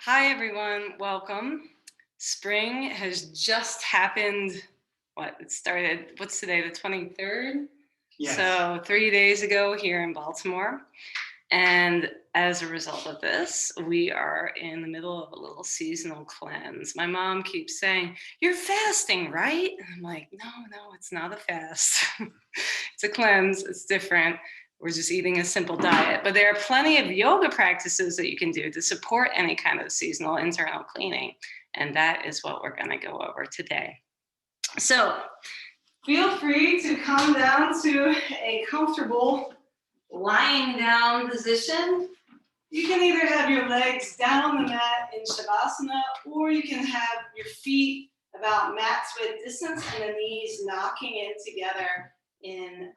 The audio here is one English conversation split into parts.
Hi, everyone. Welcome. Spring has just happened. It started, what's today, the 23rd? Yes. So 3 days ago here in Baltimore. And as a result of this, we are in the middle of a little seasonal cleanse. My mom keeps saying, "You're fasting, right?" And I'm like, no, it's not a fast. It's a cleanse. It's different. We're just eating a simple diet. But there are plenty of yoga practices that you can do to support any kind of seasonal internal cleaning. And that is what we're going to go over today. So feel free to come down to a comfortable lying down position. You can either have your legs down on the mat in Shavasana, or you can have your feet about mat width distance and the knees knocking in together in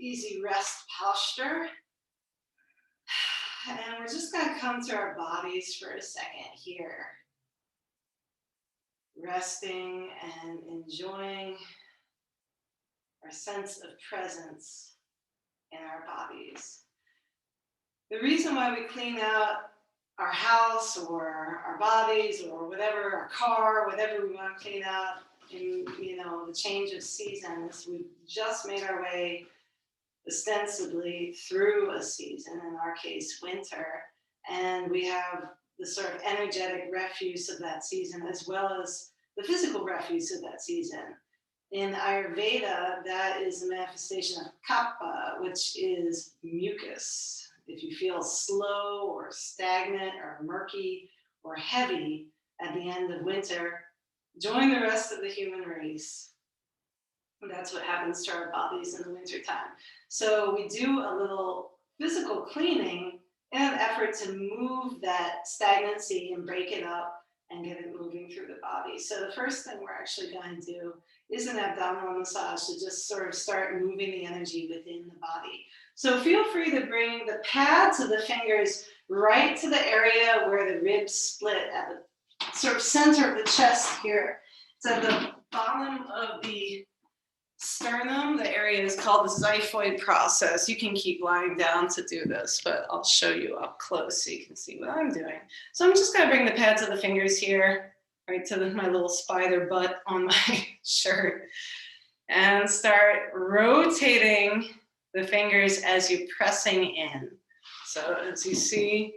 easy rest posture. And we're just going to come to our bodies for a second here. Resting and enjoying our sense of presence in our bodies. The reason why we clean out our house or our bodies or whatever, our car, whatever we want to clean out in, the change of seasons, we've just made our way ostensibly through a season, in our case, winter, and we have the sort of energetic refuse of that season as well as the physical refuse of that season. In Ayurveda, that is a manifestation of kapha, which is mucus. If you feel slow or stagnant or murky or heavy at the end of winter, join the rest of the human race. That's what happens to our bodies in the wintertime. So we do a little physical cleaning in an effort to move that stagnancy and break it up and get it moving through the body. So the first thing we're actually going to do is an abdominal massage to just sort of start moving the energy within the body. So feel free to bring the pads of the fingers right to the area where the ribs split at the sort of center of the chest here. It's at the bottom of the sternum. The area is called the xiphoid process. You can keep lying down to do this, but I'll show you up close so you can see what I'm doing. So I'm just going to bring the pads of the fingers here, right to my little spider butt on my shirt, and start rotating the fingers as you're pressing in. So as you see,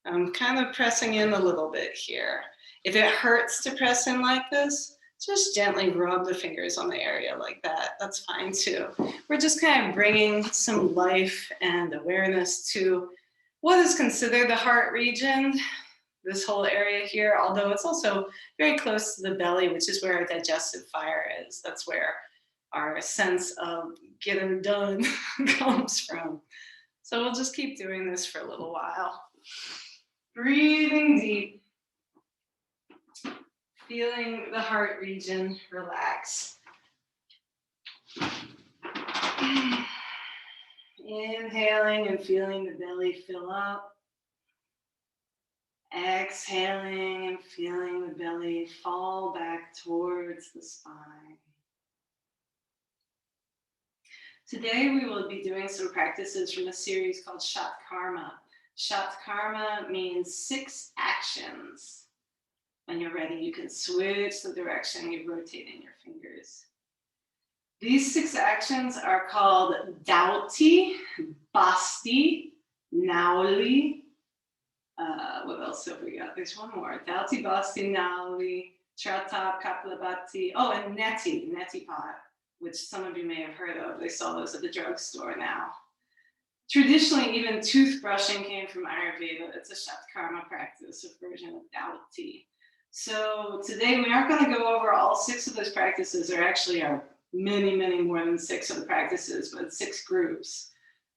I'm kind of pressing in a little bit here. If it hurts to press in like this, just gently rub the fingers on the area like that. That's fine too. We're just kind of bringing some life and awareness to what is considered the heart region, this whole area here, although it's also very close to the belly, which is where our digestive fire is. That's where our sense of getting done comes from. So we'll just keep doing this for a little while. Breathing deep. Feeling the heart region relax. Inhaling and feeling the belly fill up. Exhaling and feeling the belly fall back towards the spine. Today we will be doing some practices from a series called Shatkarma. Shatkarma means 6 actions. When you're ready, you can switch the direction you're rotating your fingers. These 6 actions are called dhauti, basti, nauli. What else have we got? There's one more. Dhauti, basti, nauli, tratak, kapalabhati. Oh, and neti pot, which some of you may have heard of. They sell those at the drugstore now. Traditionally, even toothbrushing came from Ayurveda. It's a Shatkarma practice, a version of dhauti. So today we aren't going to go over all 6 of those practices. There actually are many, many more than 6 of the practices, but 6 groups.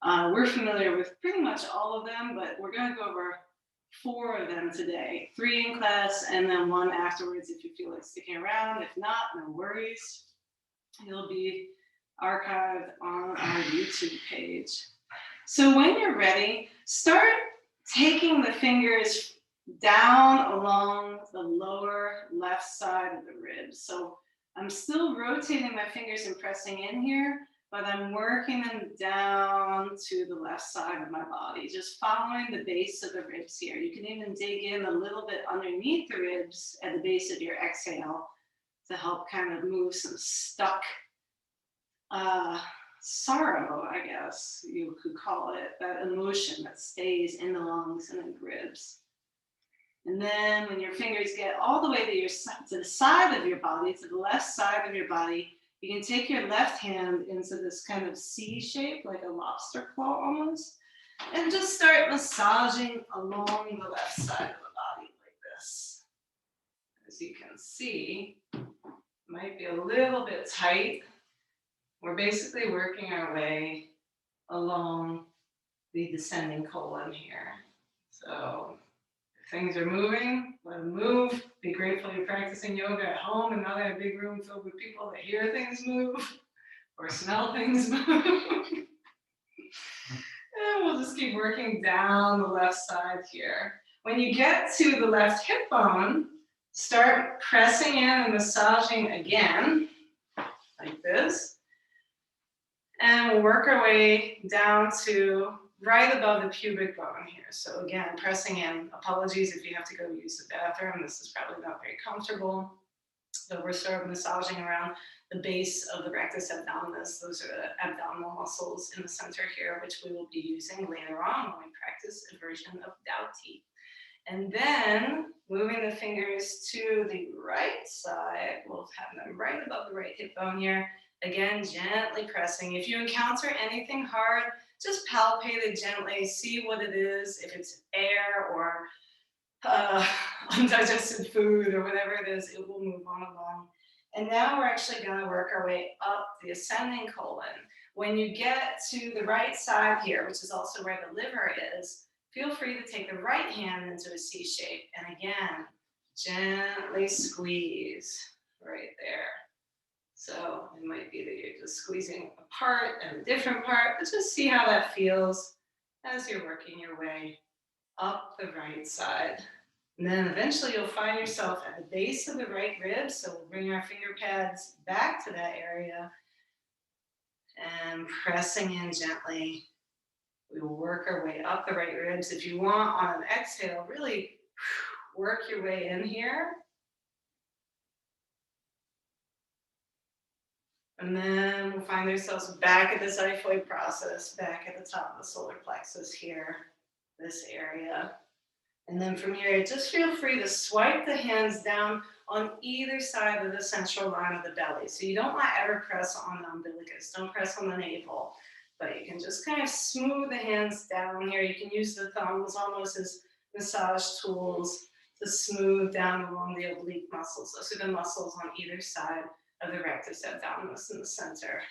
We're familiar with pretty much all of them, but we're going to go over 4 of them today. 3 in class and then 1 afterwards if you feel like sticking around. If not, no worries. It'll be archived on our YouTube page. So when you're ready, start taking the fingers down along the lower left side of the ribs. So I'm still rotating my fingers and pressing in here, but I'm working them down to the left side of my body, just following the base of the ribs here. You can even dig in a little bit underneath the ribs at the base of your exhale to help kind of move some stuck sorrow, I guess you could call it, that emotion that stays in the lungs and in the ribs. And then when your fingers get all the way to the side of your body, to the left side of your body, you can take your left hand into this kind of C shape, like a lobster claw almost, and just start massaging along the left side of the body like this. As you can see, it might be a little bit tight. We're basically working our way along the descending colon here. So if things are moving, let them move. Be grateful you're practicing yoga at home and not in a big room filled with people that hear things move or smell things move. And we'll just keep working down the left side here. When you get to the left hip bone, start pressing in and massaging again, like this. And we'll work our way down to right above the pubic bone here. So again, pressing in. Apologies if you have to go use the bathroom. This is probably not very comfortable. So we're sort of massaging around the base of the rectus abdominis. Those are the abdominal muscles in the center here, which we will be using later on when we practice a version of dhauti. And then moving the fingers to the right side, we'll have them right above the right hip bone here. Again, gently pressing. If you encounter anything hard, just palpate it gently, see what it is. If it's air or undigested food or whatever it is, it will move on along. And now we're actually going to work our way up the ascending colon. When you get to the right side here, which is also where the liver is, feel free to take the right hand into a C shape. And again, gently squeeze right there. So it might be that you're just squeezing a part and a different part, but just see how that feels as you're working your way up the right side. And then eventually you'll find yourself at the base of the right rib. So we'll bring our finger pads back to that area and pressing in gently. We will work our way up the right ribs. If you want, on an exhale, really work your way in here. And then we'll find ourselves back at the xiphoid process, back at the top of the solar plexus here, this area. And then from here, just feel free to swipe the hands down on either side of the central line of the belly. So you don't want to ever press on the umbilicus, don't press on the navel, but you can just kind of smooth the hands down here. You can use the thumbs almost as massage tools to smooth down along the oblique muscles. Those are the muscles on either side of the rectus abdominis in the center.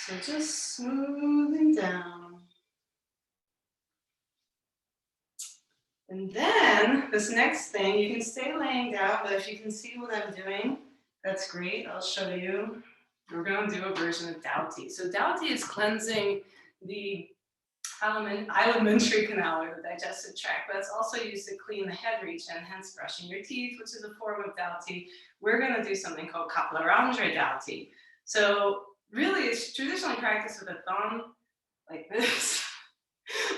So just smoothing down. And then this next thing, you can stay laying down, but if you can see what I'm doing, that's great. I'll show you. We're going to do a version of dhauti. So dhauti is cleansing the alimentary canal or the digestive tract, but it's also used to clean the head region, hence brushing your teeth, which is a form of dhauti. We're going to do something called kapalarandra dhauti. So really, it's traditionally practiced with a thumb like this,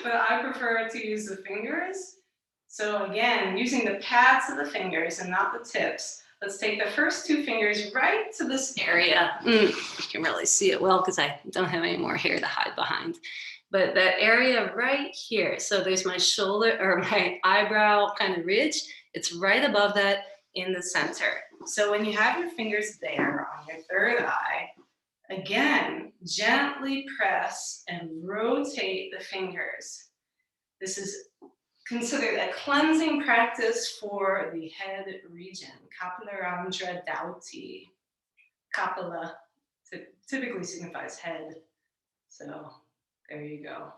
but I prefer to use the fingers. So again, using the pads of the fingers and not the tips, let's take the first two fingers right to this area. You can really see it well because I don't have any more hair to hide behind. But that area right here, so there's my shoulder or my eyebrow kind of ridge. It's right above that in the center. So when you have your fingers there on your third eye, again, gently press and rotate the fingers. This is considered a cleansing practice for the head region. Kapalarandra dhauti. Kapala typically signifies head. So there you go.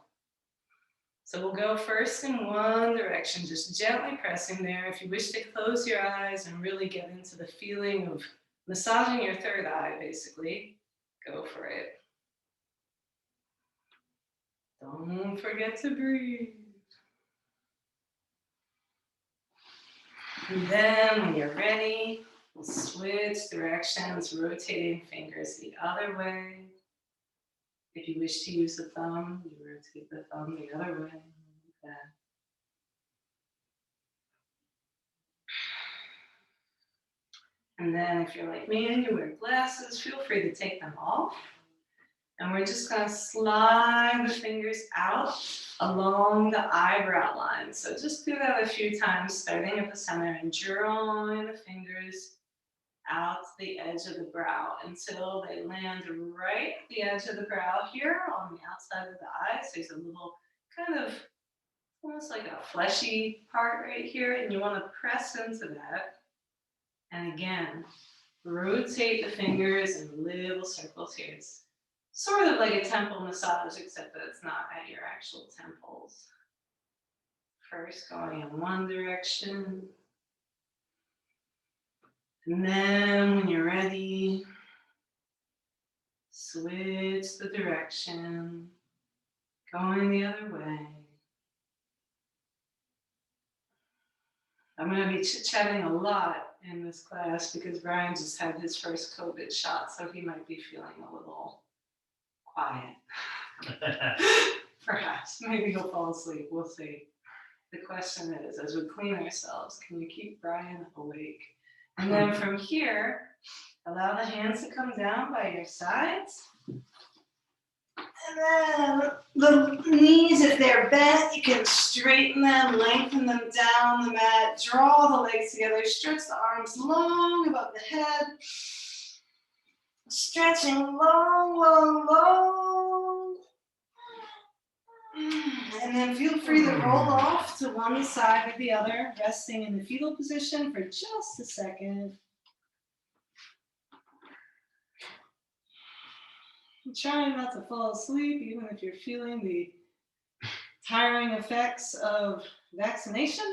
So we'll go first in one direction, just gently pressing there. If you wish to close your eyes and really get into the feeling of massaging your third eye, basically, go for it. Don't forget to breathe. And then when you're ready, We'll switch directions, rotating fingers the other way. If you wish to use the thumb, you rotate the thumb the other way. Like that. And then if you're like me and you wear glasses, feel free to take them off. And we're just going to slide the fingers out along the eyebrow line. So just do that a few times, starting at the center and drawing the fingers out to the edge of the brow until they land right at the edge of the brow here on the outside of the eye. So there's a little kind of almost like a fleshy part right here, and you want to press into that. And again, rotate the fingers in little circles here. It's sort of like a temple massage, except that it's not at your actual temples. First going in one direction. And then when you're ready, switch the direction, going the other way. I'm going to be chit-chatting a lot in this class because Brian just had his first COVID shot, so he might be feeling a little quiet. Perhaps. Maybe he'll fall asleep. We'll see. The question is, as we clean ourselves, can you keep Brian awake? And then from here, allow the hands to come down by your sides. And then the knees, if they're bent, you can straighten them, lengthen them down the mat, draw the legs together, stretch the arms long above the head. Stretching long, long, long. And then feel free to roll off to one side or the other, resting in the fetal position for just a second. Trying not to fall asleep, even if you're feeling the tiring effects of vaccination.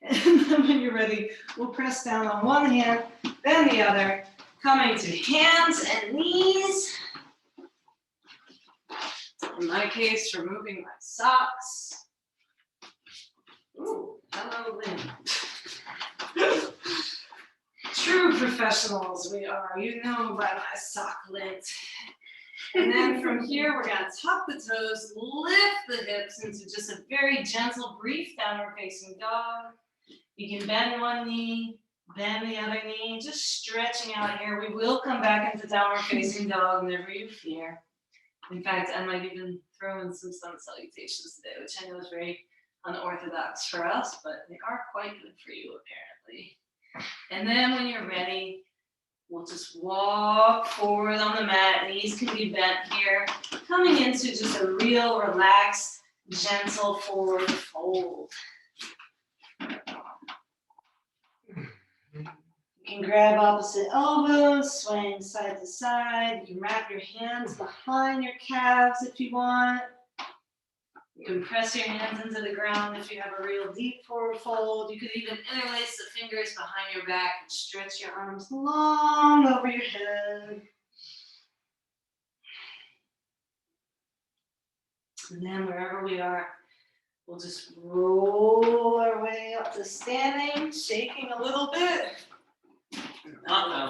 And then when you're ready, we'll press down on one hand, then the other, coming to hands and knees. In my case, removing my socks. Ooh, hello, Lynn. True professionals we are, you know by my sock lint. And then from here, we're going to tuck the toes, lift the hips into just a very gentle, brief downward facing dog. You can bend one knee, bend the other knee, just stretching out here. We will come back into downward facing dog, never you fear. In fact, I might even throw in some sun salutations today, which I know is very unorthodox for us, but they are quite good for you, apparently. And then when you're ready, we'll just walk forward on the mat. Knees can be bent here. Coming into just a real relaxed, gentle forward fold. You can grab opposite elbows, swaying side to side. You can wrap your hands behind your calves if you want. You can press your hands into the ground if you have a real deep forward fold. You could even interlace the fingers behind your back and stretch your arms long over your head. And then wherever we are, we'll just roll our way up to standing, shaking a little bit.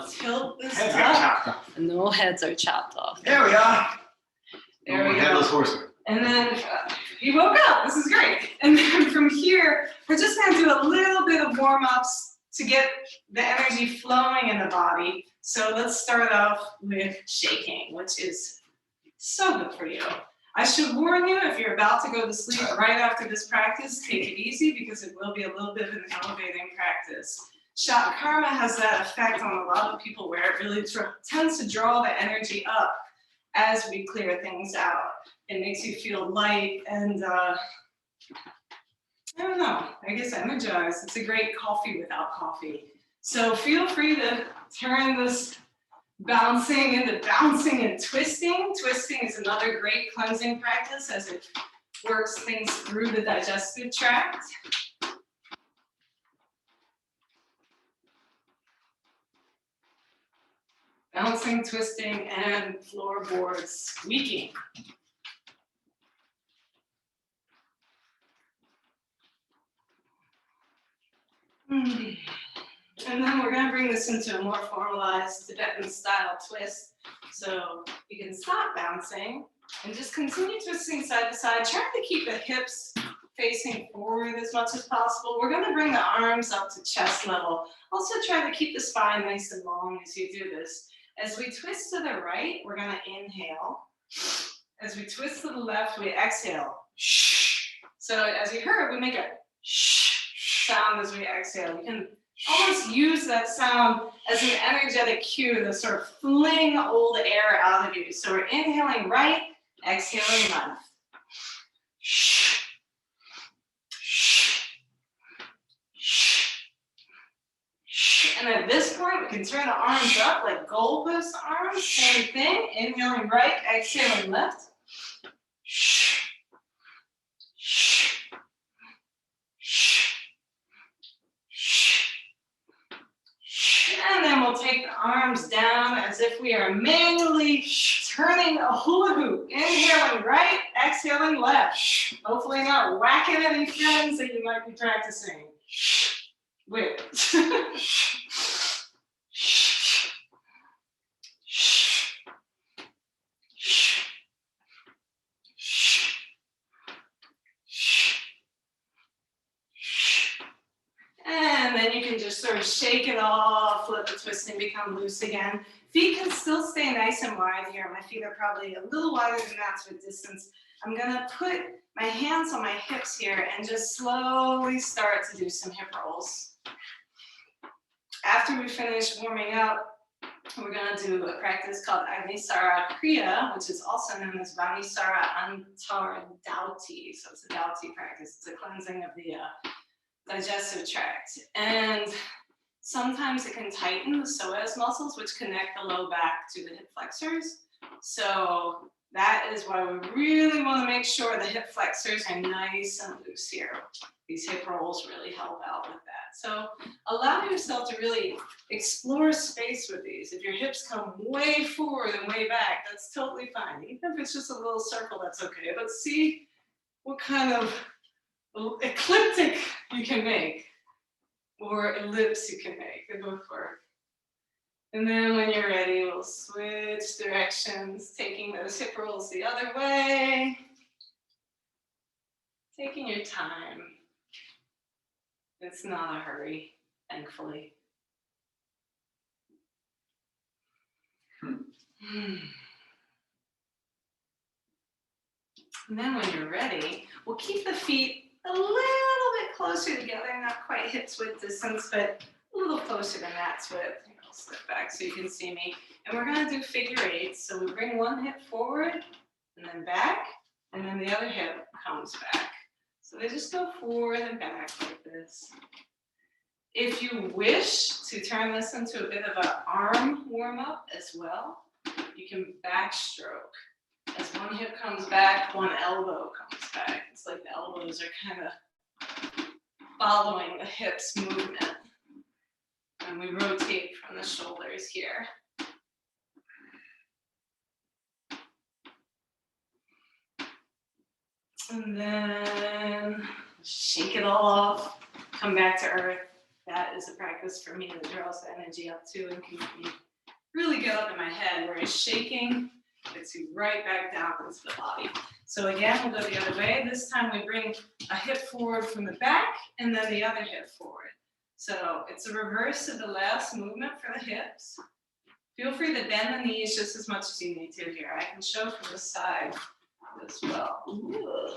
Tilt this Heads up. got chopped off. No heads are chopped off. There we are. There we go. Headless horseman. And then he woke up. This is great. And then from here, we're just going to do a little bit of warm-ups to get the energy flowing in the body. So let's start off with shaking, which is so good for you. I should warn you, if you're about to go to sleep right after this practice, take it easy because it will be a little bit of an elevating practice. Shatkarma has that effect on a lot of people where it really tends to draw the energy up as we clear things out. It makes you feel light and, I don't know, I guess energized. It's a great coffee without coffee. So feel free to turn this bouncing into bouncing and twisting. Twisting is another great cleansing practice as it works things through the digestive tract. Bouncing, twisting, and floorboard squeaking. And And then we're going to bring this into a more formalized Tibetan style twist. So you can stop bouncing and just continue twisting side to side, trying to keep the hips facing forward as much as possible. We're going to bring the arms up to chest level. Also try to keep the spine nice and long as you do this. As we twist to the right, we're going to inhale. As we twist to the left, we exhale. So as you heard, we make a sound as we exhale. You can almost use that sound as an energetic cue to sort of fling old air out of you. So we're inhaling right, exhaling left. And at this point, we can turn the arms up like goalpost arms. Same thing. Inhaling right, exhaling left. And then we'll take the arms down as if we are manually turning a hula hoop. Inhaling right, exhaling left. Hopefully not whacking any friends that you might be practicing with. And then you can just sort of shake it off, let the twisting become loose again. Feet can still stay nice and wide here. My feet are probably a little wider than that to a distance. I'm gonna put my hands on my hips here and just slowly start to do some hip rolls. After we finish warming up, we're gonna do a practice called agnisara kriya, which is also known as vahnisara, antar, and dhauti. So it's a dhauti practice. It's a cleansing of the digestive tract. And sometimes it can tighten the psoas muscles, which connect the low back to the hip flexors. So that is why we really want to make sure the hip flexors are nice and loose here. These hip rolls really help out with that. So allow yourself to really explore space with these. If your hips come way forward and way back, that's totally fine. Even if it's just a little circle, that's okay. But see what kind of ecliptic you can make, or ellipse you can make. They both work. And then when you're ready, we'll switch directions, taking those hip rolls the other way. Taking your time. It's not a hurry, thankfully. And then when you're ready, we'll keep the feet a little bit closer together, not quite hips width distance, but a little closer than that width. I'll step back so you can see me. And we're going to do figure eights. So we bring one hip forward and then back, and then the other hip comes back. So they just go forward and back like this. If you wish to turn this into a bit of an arm warm-up as well, you can backstroke. As one hip comes back, one elbow comes back. It's like the elbows are kind of following the hips movement. And we rotate from the shoulders here. And then shake it all off, come back to earth. That is a practice for me that draws the energy up too and can make me really get up in my head, whereas shaking gets you right back down into the body. So again, we'll go the other way. This time we bring a hip forward from the back and then the other hip forward. So it's a reverse of the last movement for the hips. Feel free to bend the knees just as much as you need to here. I can show from the side as well. Ooh.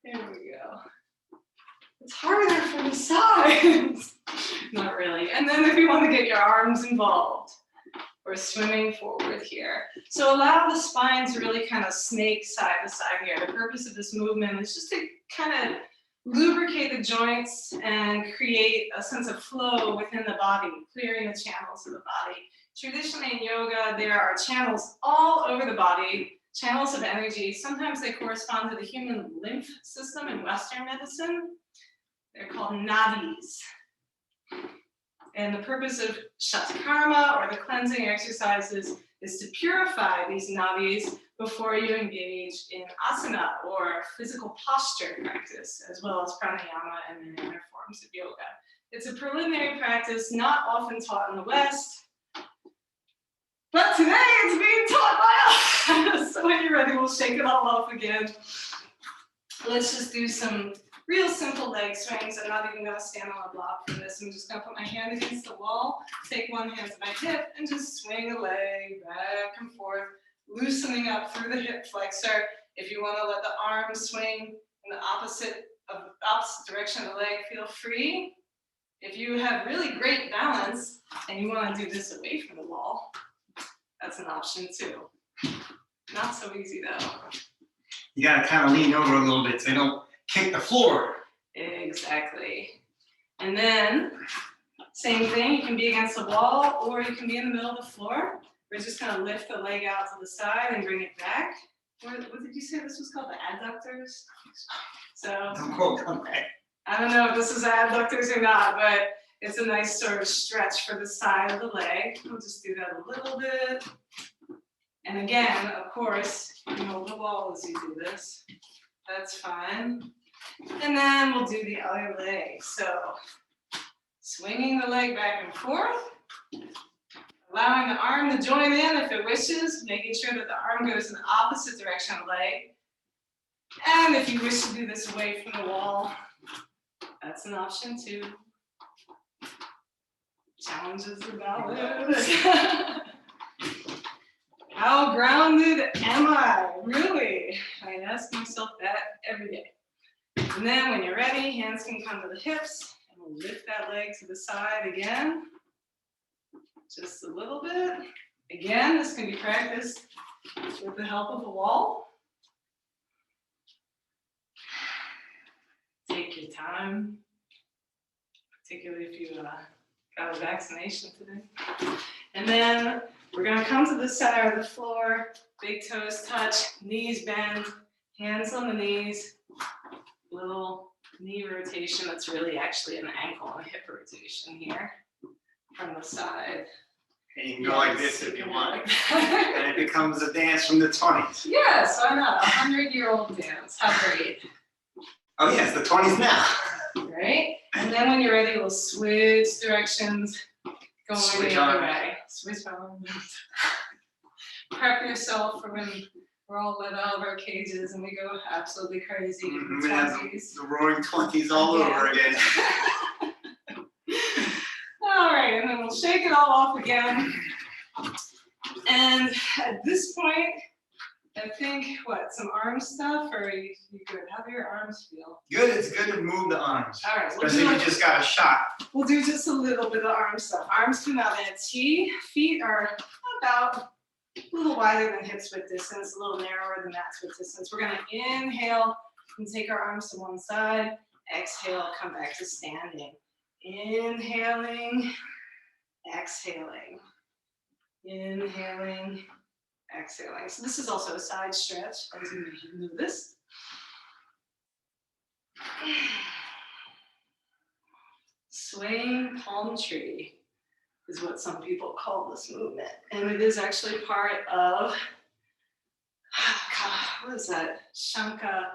There we go. It's harder from the sides. Not really. And then if you want to get your arms involved, we're swimming forward here. So allow the spine to really kind of snake side to side here. The purpose of this movement is just to kind of lubricate the joints and create a sense of flow within the body, clearing the channels of the body. Traditionally in yoga, there are channels all over the body, channels of energy. Sometimes they correspond to the human lymph system in Western medicine. They're called nadis. And the purpose of Shatkarma, or the cleansing exercises, is to purify these nadis before you engage in asana, or physical posture practice, as well as pranayama and many other forms of yoga. It's a preliminary practice not often taught in the West, but today it's being taught by us. So when you're ready, we'll shake it all off again. Let's just do some real simple leg swings. I'm not even going to stand on a block for this. I'm just going to put my hand against the wall, take one hand to my hip, and just swing a leg back and forth, loosening up through the hip flexor. If you want to let the arm swing in the opposite direction of the leg, feel free. If you have really great balance and you want to do this away from the wall, that's an option too. Not so easy though. You got to kind of lean over a little bit so you don't kick the floor. Exactly. And then, same thing, you can be against the wall or you can be in the middle of the floor. We're just going to lift the leg out to the side and bring it back. What did you say this was called? The adductors? So, Come back. I don't know if this is adductors or not, but it's a nice sort of stretch for the side of the leg. We'll just do that a little bit. And again, of course, you hold the wall as you do this. That's fine. And then we'll do the other leg. So, swinging the leg back and forth, allowing the arm to join in if it wishes, making sure that the arm goes in the opposite direction of the leg. And if you wish to do this away from the wall, that's an option too. Challenges are valid. How grounded am I? Really? I ask myself that every day. And then when you're ready, hands can come to the hips, and we'll lift that leg to the side again. Just a little bit. Again, this can be practiced with the help of a wall. Take your time, particularly if you got a vaccination today. And then we're going to come to the center of the floor, big toes touch, knees bend, hands on the knees, little knee rotation. That's really actually an ankle and a hip rotation here from the side. And you can go like this if you want. And it becomes a dance from the 20s. Yes, why not? 100-year-old dance. How great. Oh yes, the 20s now. Right? And then when you're ready, we'll switch directions, going the other way. Switch arms. Prep yourself for when we're all let out of our cages and we go absolutely crazy in the 20s. The roaring 20s all over again. All right, and then we'll shake it all off again. And at this point, I think, some arm stuff, or are you good? How do your arms feel? Good, it's good to move the arms. All right. Especially if you just got a shot. We'll do just a little bit of arm stuff. Arms come out in a T. Feet are about a little wider than hips width distance, a little narrower than that width distance. We're going to inhale and take our arms to one side. Exhale, come back to standing. Inhaling, exhaling. Inhaling, exhaling. So this is also a side stretch, as you may have noticed. Swaying palm tree is what some people call this movement. And it is actually part of, what is that? Shanka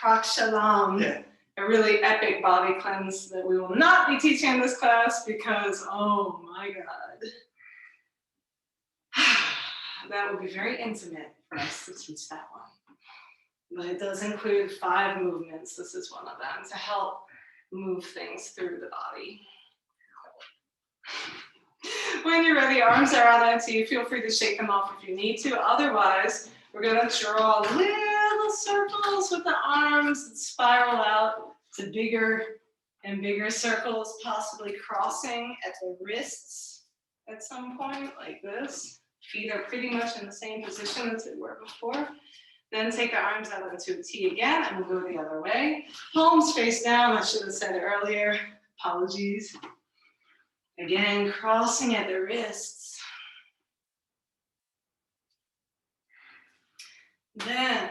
Prakshalam. Yeah. A really epic body cleanse that we will not be teaching in this class because, oh my God. That would be very intimate for us to teach that one. But it does include 5 movements. This is one of them to help move things through the body. When you're ready, arms are out empty. Feel free to shake them off if you need to. Otherwise, we're going to draw little circles with the arms that spiral out to bigger and bigger circles, possibly crossing at the wrists at some point, like this. Feet are pretty much in the same position as they were before. Then take our arms out into a T again, and we'll go the other way. Palms face down, I should have said it earlier. Apologies. Again, crossing at the wrists. Then,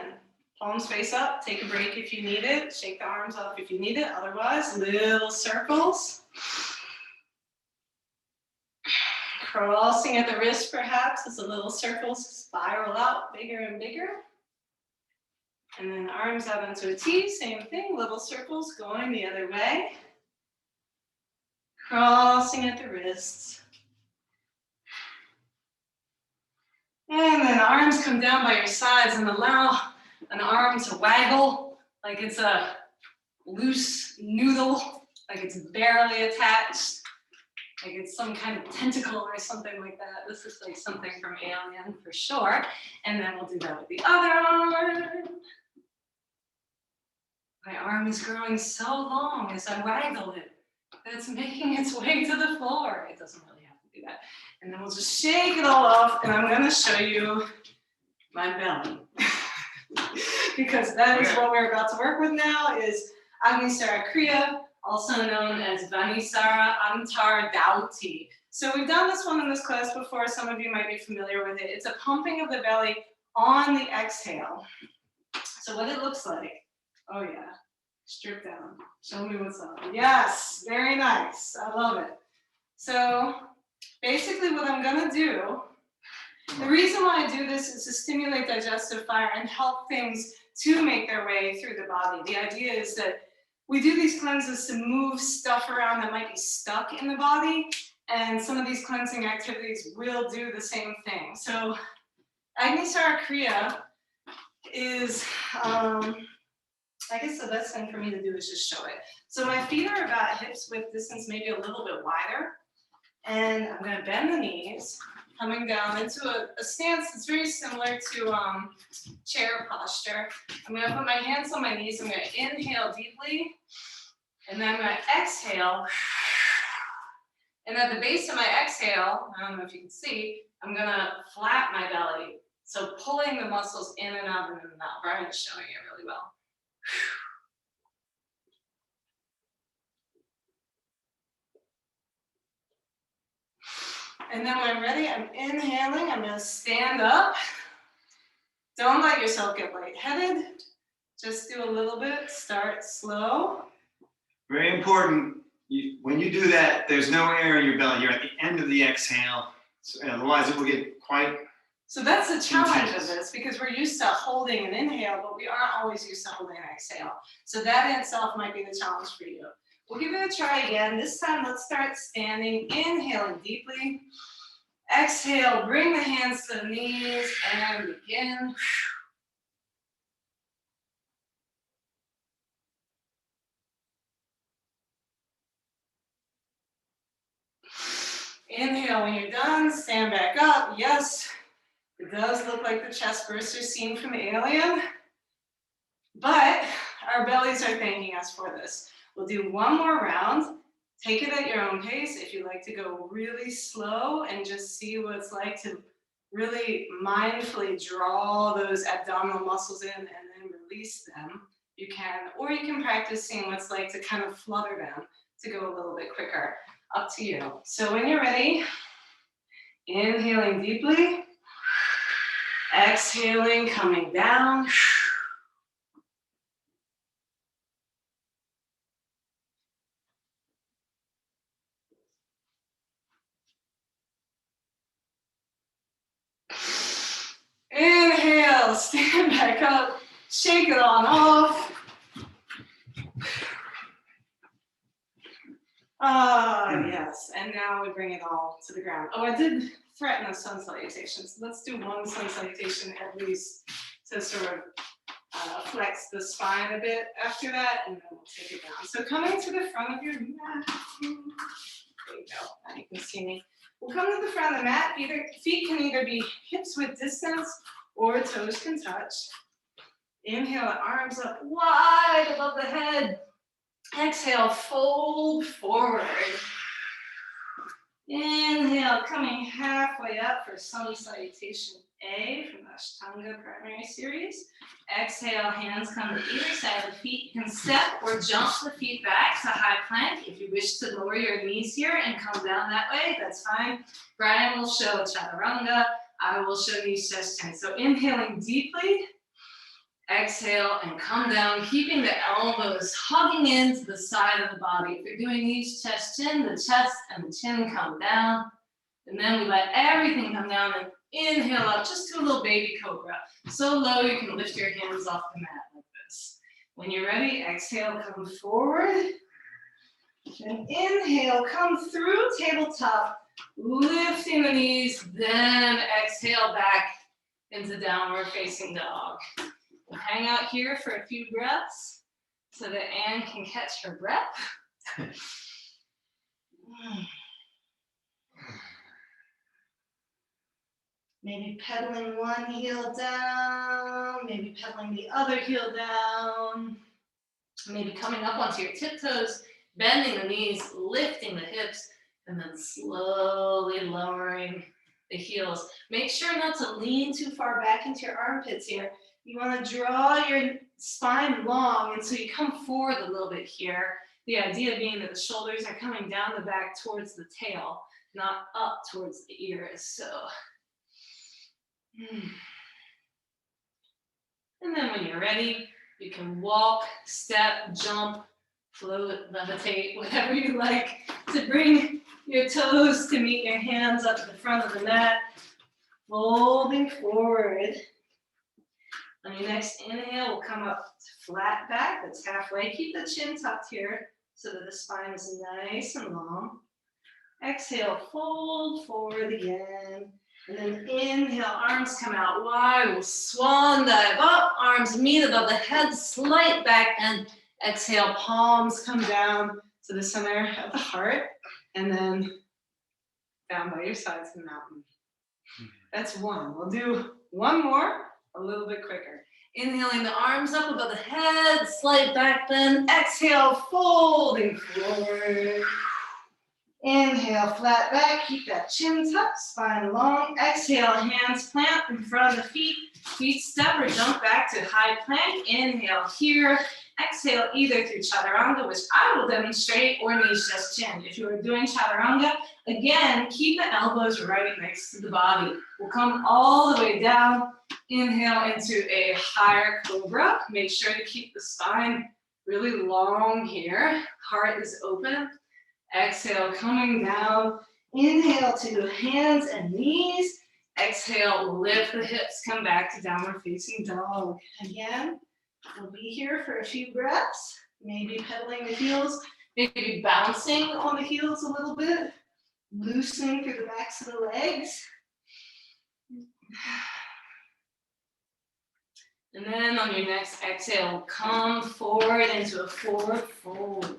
palms face up, take a break if you need it. Shake the arms up if you need it. Otherwise, little circles. Crossing at the wrist, perhaps, as the little circles spiral out bigger and bigger. And then arms out into a T, same thing, little circles going the other way. crossing at the wrists. And then arms come down by your sides and allow an arm to waggle like it's a loose noodle, like it's barely attached, like it's some kind of tentacle or something like that. This is like something from Alien for sure. And then we'll do that with the other arm. My arm is growing so long as I waggle it that it's making its way to the floor. It doesn't really have to do that. And then we'll just shake it all off, and I'm gonna show you my belly. Because that is what we're about to work with now, is agnisara kriya, also known as vahnisara, antar, dhauti. So we've done this one in this class before. Some of you might be familiar with it. It's a pumping of the belly on the exhale. So what it looks like, oh yeah, strip down. Show me what's up. Yes, very nice. I love it. So basically what I'm gonna do, the reason why I do this is to stimulate digestive fire and help things to make their way through the body. The idea is that we do these cleanses to move stuff around that might be stuck in the body, and some of these cleansing activities will do the same thing. So agnisara kriya is, I guess the best thing for me to do is just show it. So my feet are about hips width distance, maybe a little bit wider. And I'm gonna bend the knees, coming down into a stance that's very similar to chair posture. I'm gonna put my hands on my knees. I'm gonna inhale deeply, and then I'm gonna exhale. And at the base of my exhale, I don't know if you can see, I'm gonna flap my belly. So pulling the muscles in and out and in and out. Brian's showing it really well. And then when I'm ready, I'm inhaling. I'm gonna stand up. Don't let yourself get lightheaded. Just do a little bit. Start slow. Very important. When you do that, there's no air in your belly. You're at the end of the exhale. So otherwise, it will get quite. So that's the challenge of this, because we're used to holding an inhale, but we aren't always used to holding an exhale. So that in itself might be the challenge for you. We'll give it a try again. This time, let's start standing, inhaling deeply. Exhale, bring the hands to the knees and begin. Inhale when you're done, stand back up. Yes, it does look like the chest burster scene from Alien, but our bellies are thanking us for this. We'll do one more round. Take it at your own pace. If you like to go really slow and just see what it's like to really mindfully draw those abdominal muscles in and then release them, you can. Or you can practice seeing what it's like to kind of flutter them to go a little bit quicker. Up to you. So when you're ready, inhaling deeply, exhaling, coming down. Inhale, stand back up, shake it on off. Yes, and now we bring it all to the ground. Oh, I did threaten a sun salutation, so let's do one sun salutation at least to sort of flex the spine a bit after that, and then we'll take it down. So coming to the front of your mat, there you go, now you can see me. We'll come to the front of the mat. Feet can either be hips width distance or toes can touch. Inhale, arms up wide above the head. Exhale, fold forward. Inhale, coming halfway up for sun salutation A from the Ashtanga primary series. Exhale, hands come to either side of the feet. You can step or jump the feet back to high plank. If you wish to lower your knees here and come down that way, that's fine. Brian will show Chaturanga. I will show you chest chin. So inhaling deeply. Exhale and come down, keeping the elbows hugging into the side of the body. If you're doing these chest chin, the chest and the chin come down. And then we let everything come down and inhale up, just do a little baby cobra. So low you can lift your hands off the mat like this. When you're ready, exhale, come forward. And inhale, come through tabletop, lifting the knees, then exhale back into downward facing dog. We'll hang out here for a few breaths so that Anne can catch her breath. Maybe pedaling one heel down, maybe pedaling the other heel down, maybe coming up onto your tiptoes, bending the knees, lifting the hips, and then slowly lowering the heels. Make sure not to lean too far back into your armpits here. You want to draw your spine long, and so you come forward a little bit here. The idea being that the shoulders are coming down the back towards the tail, not up towards the ears. So, and then when you're ready, you can walk, step, jump, float, levitate, whatever you like, to bring your toes to meet your hands up at the front of the mat, folding forward. On your next inhale, we'll come up to flat back, that's halfway. Keep the chin tucked here so that the spine is nice and long. Exhale, fold forward again. And then inhale, arms come out wide. We'll swan dive up, arms meet above the head, slight back bend. Exhale, palms come down to the center of the heart, and then down by your sides to the mountain. That's one. We'll do one more, a little bit quicker. Inhaling the arms up above the head, slight back bend. Exhale, folding forward. Inhale, flat back, keep that chin tucked, spine long. Exhale, hands plant in front of the feet. Feet step or jump back to high plank. Inhale here. Exhale either through Chaturanga, which I will demonstrate, or knees just chin. If you are doing Chaturanga, again, keep the elbows right next to the body. We'll come all the way down. Inhale into a higher cobra. Make sure to keep the spine really long here. Heart is open. Exhale, coming down. Inhale to hands and knees. Exhale, lift the hips, come back to downward facing dog. Again, we'll be here for a few breaths. Maybe pedaling the heels, maybe bouncing on the heels a little bit, loosening through the backs of the legs. And then on your next exhale, come forward into a forward fold.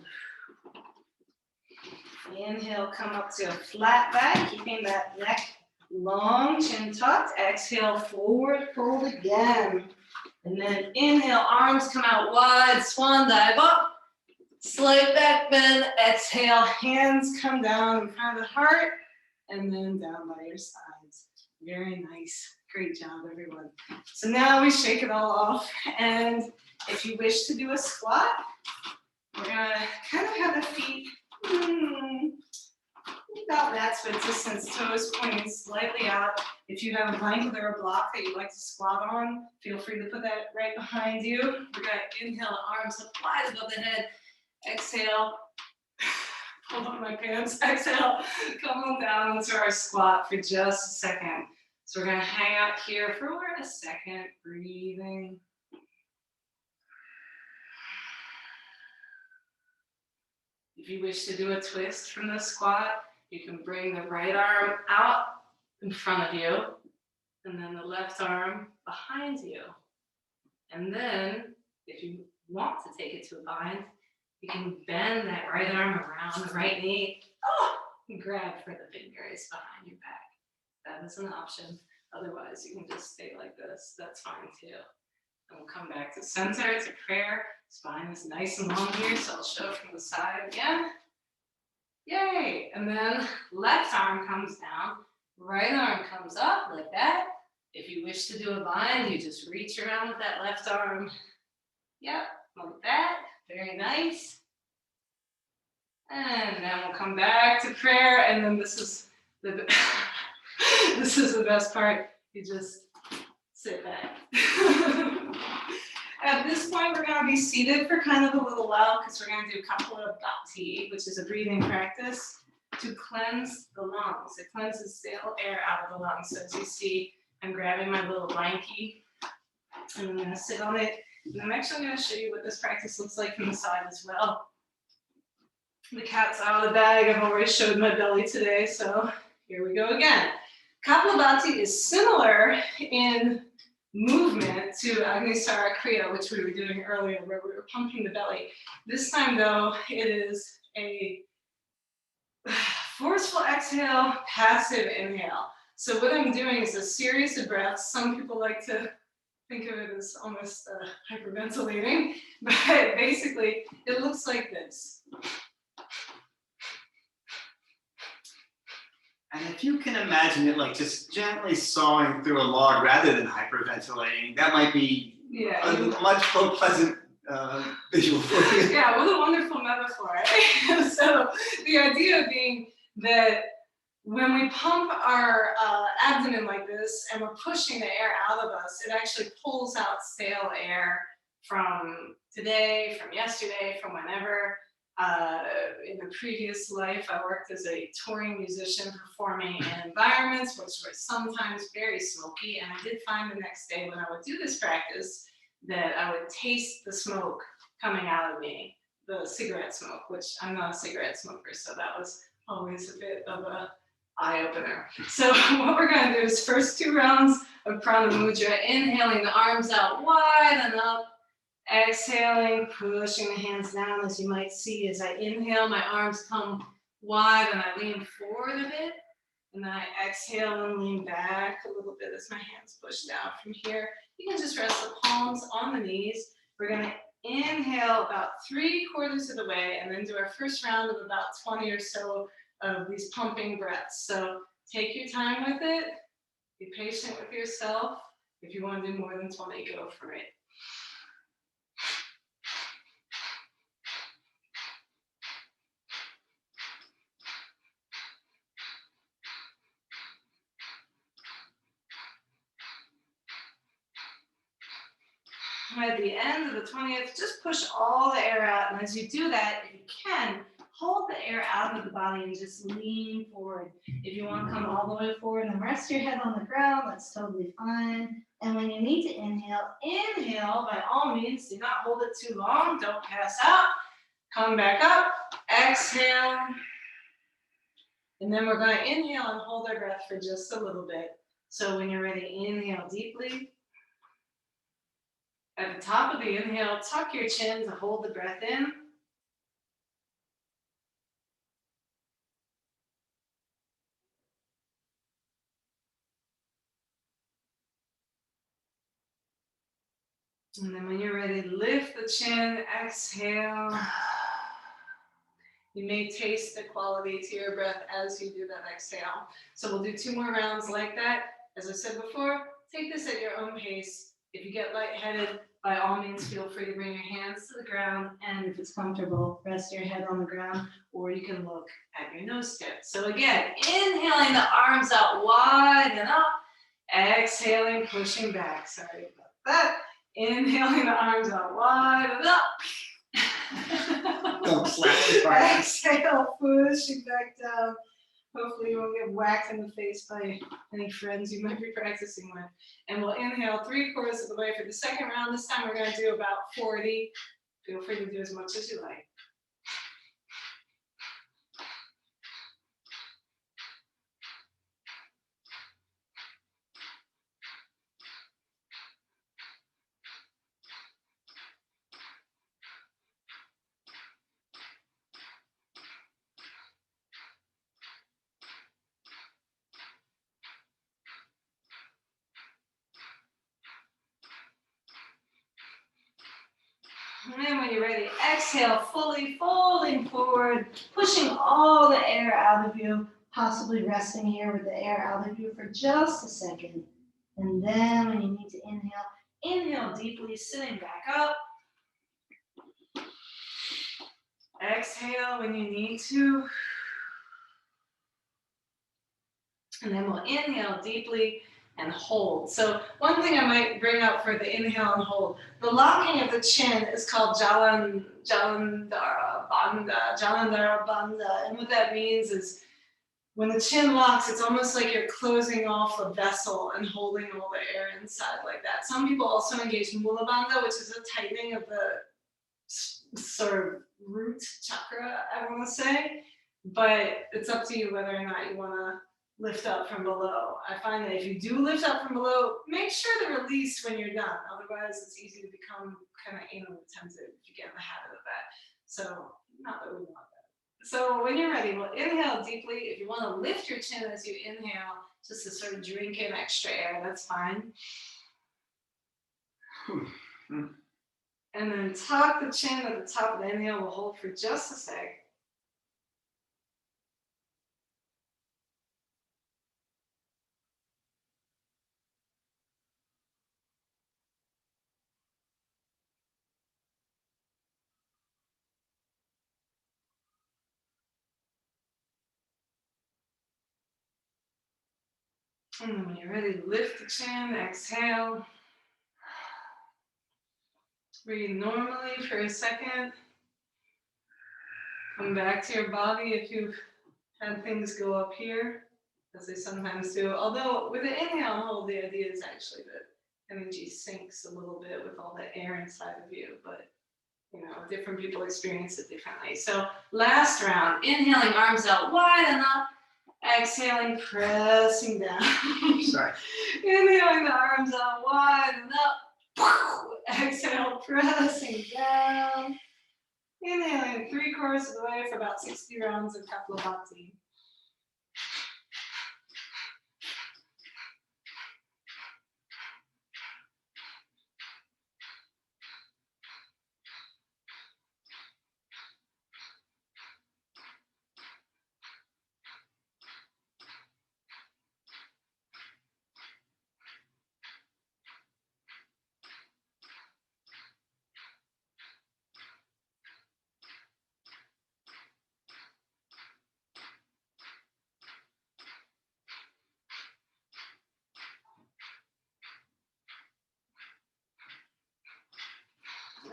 Inhale, come up to a flat back, keeping that neck long, chin tucked. Exhale, forward fold again. And then inhale, arms come out wide, swan dive up. Slight back bend. Exhale, hands come down in front of the heart, and then down by your sides. Very nice. Great job, everyone. So now we shake it all off. And if you wish to do a squat, we're going to kind of have the feet about that split distance, toes pointing slightly out. If you have a blanket or a block that you'd like to squat on, feel free to put that right behind you. We're going to inhale, arms up wide above the head. Exhale, hold on my pants. Exhale, come on down into our squat for just a second. So we're going to hang out here for a second, breathing. If you wish to do a twist from the squat, you can bring the right arm out in front of you, and then the left arm behind you. And then, if you want to take it to a bind, you can bend that right arm around the right knee, and grab for the fingers behind your back. That is an option. Otherwise, you can just stay like this. That's fine too. And we'll come back to center, to prayer. Spine is nice and long here, so I'll show from the side again. Yay! And then left arm comes down, right arm comes up like that. If you wish to do a bind, you just reach around with that left arm. Yep, like that. Very nice. And then we'll come back to prayer, and then this is the this is the best part. You just sit back. At this point, we're going to be seated for kind of a little while because we're going to do kapalabhati, which is a breathing practice to cleanse the lungs. It cleanses stale air out of the lungs. So as you see, I'm grabbing my little blankie and I'm going to sit on it. And I'm actually going to show you what this practice looks like from the side as well. The cat's out of the bag. I've already showed my belly today, so here we go again. Kapalabhati is similar in movement to agnisara kriya, which we were doing earlier, where we were pumping the belly. This time, though, it is a forceful exhale, passive inhale. So what I'm doing is a series of breaths. Some people like to think of it as almost hyperventilating, but basically it looks like this. And if you can imagine it like just gently sawing through a log rather than hyperventilating, that might be a much more pleasant visual for you. Yeah, what a wonderful metaphor. Right? So the idea being that when we pump our abdomen like this and we're pushing the air out of us, it actually pulls out stale air from today, from yesterday, from whenever. In the previous life, I worked as a touring musician performing in environments which were sometimes very smoky, and I did find the next day when I would do this practice that I would taste the smoke coming out of me, the cigarette smoke, which I'm not a cigarette smoker, so that was always a bit of a eye-opener. So what we're going to do is first 2 rounds of Prana Mudra, inhaling the arms out wide and up, exhaling, pushing the hands down. As you might see, as I inhale, my arms come wide and I lean forward a bit, and then I exhale and lean back a little bit as my hands push down from here. You can just rest the palms on the knees. We're going to inhale about 3/4 of the way and then do our first round of about 20 or so of these pumping breaths. So take your time with it. Be patient with yourself. If you want to do more than 20, go for it. At the end of the 20th, just push all the air out. And as you do that, if you can, hold the air out of the body and just lean forward. If you want to come all the way forward and rest your head on the ground, that's totally fine. And when you need to inhale, inhale by all means. Do not hold it too long. Don't pass out. Come back up. Exhale. And then we're going to inhale and hold our breath for just a little bit. So when you're ready, inhale deeply. At the top of the inhale, tuck your chin to hold the breath in. And then when you're ready, lift the chin, exhale. You may taste the quality to your breath as you do that exhale. So we'll do 2 more rounds like that. As I said before, take this at your own pace. If you get lightheaded, by all means, feel free to bring your hands to the ground. And if it's comfortable, rest your head on the ground, or you can look at your nose tip. So again, inhaling the arms out wide and up. Exhaling, pushing back. Sorry about that. Inhaling the arms out wide and up. Don't slap the fire. Exhale, pushing back down. Hopefully you won't get whacked in the face by any friends you might be practicing with. And we'll inhale 3/4 of the way for the second round. This time we're going to do about 40. Feel free to do as much as you like. And then when you're ready, exhale, fully folding forward, pushing all the air out of you, possibly resting here with the air out of you for just a second. And then when you need to inhale, inhale deeply, sitting back up. Exhale when you need to. And then we'll inhale deeply and hold. So one thing I might bring up for the inhale and hold, the locking of the chin is called jalandhara bandha. And what that means is when the chin locks, it's almost like you're closing off a vessel and holding all the air inside like that. Some people also engage mula bandha, which is a tightening of sort of root chakra, I want to say, but it's up to you whether or not you want to lift up from below. I find that if you do lift up from below, make sure to release when you're done. Otherwise, it's easy to become kind of anal retentive if you get in the habit of that. So, not that we want that. So, when you're ready, we'll inhale deeply. If you want to lift your chin as you inhale, just to sort of drink in extra air, that's fine. And then tuck the chin at the top of the inhale. We'll hold for just a sec. And when you're ready, lift the chin, exhale. Breathe normally for a second. Come back to your body if you've had things go up here, as they sometimes do. Although with the inhale and hold, the idea is actually that energy sinks a little bit with all the air inside of you, but different people experience it differently. So last round, inhaling arms out wide and up, exhaling, pressing down. Sorry. Inhaling the arms out wide and up. Exhale, pressing down. Inhaling 3/4 of the way for about 60 rounds of kapalabhati.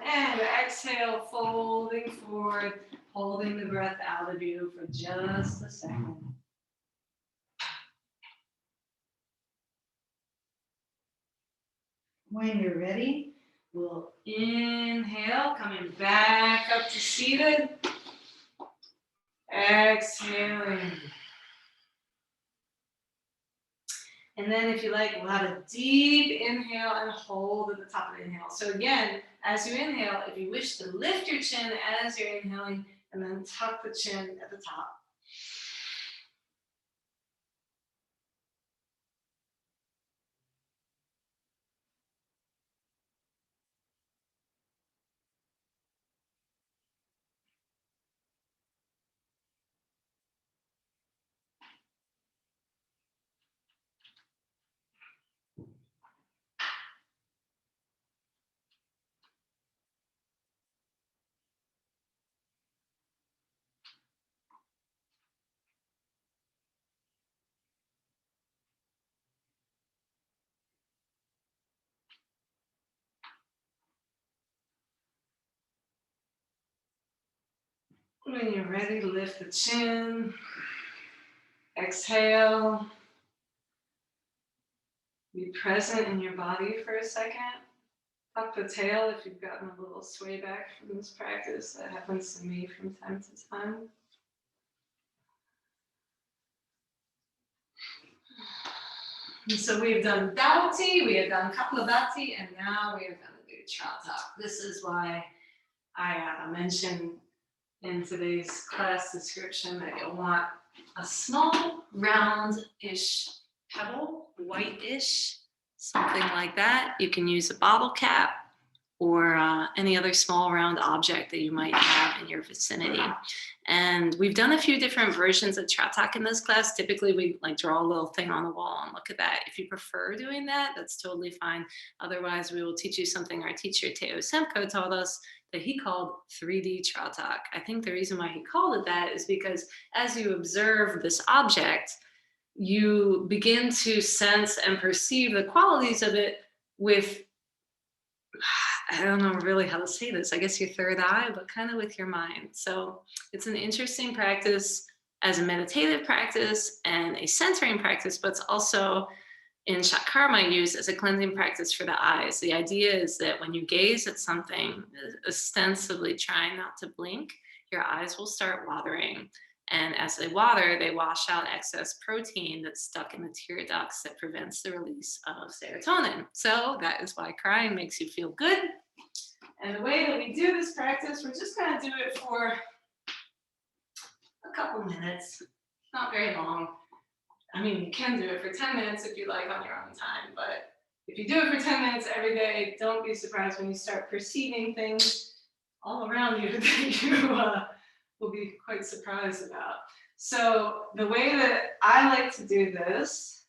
And exhale, folding forward, holding the breath out of you for just a second. When you're ready, we'll inhale, coming back up to seated. Exhaling. And then if you like, we'll have a deep inhale and hold at the top of the inhale. So again, as you inhale, if you wish to lift your chin as you're inhaling, and then tuck the chin at the top. When you're ready, lift the chin. Exhale. Be present in your body for a second. Tuck the tail if you've gotten a little sway back from this practice. That happens to me from time to time. And so we've done dhauti, we have done kapalabhati, and now we are going to do tratak. This is why I mentioned in today's class description that you'll want a small, round-ish pebble, white-ish, something like that. You can use a bottle cap or any other small round object that you might have in your vicinity. And we've done a few different versions of tratak in this class. Typically, we draw a little thing on the wall and look at that. If you prefer doing that, that's totally fine. Otherwise, we will teach you something our teacher, Teo Semko, taught us that he called 3D tratak. I think the reason why he called it that is because as you observe this object, you begin to sense and perceive the qualities of it with, I don't know really how to say this, I guess your third eye, but kind of with your mind. So it's an interesting practice as a meditative practice and a centering practice, but it's also in Shatkarma used as a cleansing practice for the eyes. The idea is that when you gaze at something, ostensibly trying not to blink, your eyes will start watering. And as they water, they wash out excess protein that's stuck in the tear ducts that prevents the release of serotonin. So that is why crying makes you feel good. And the way that we do this practice, we're just going to do it for a couple minutes, not very long. I mean, you can do it for 10 minutes if you like on your own time, but if you do it for 10 minutes every day, don't be surprised when you start perceiving things all around you that you will be quite surprised about. So the way that I like to do this,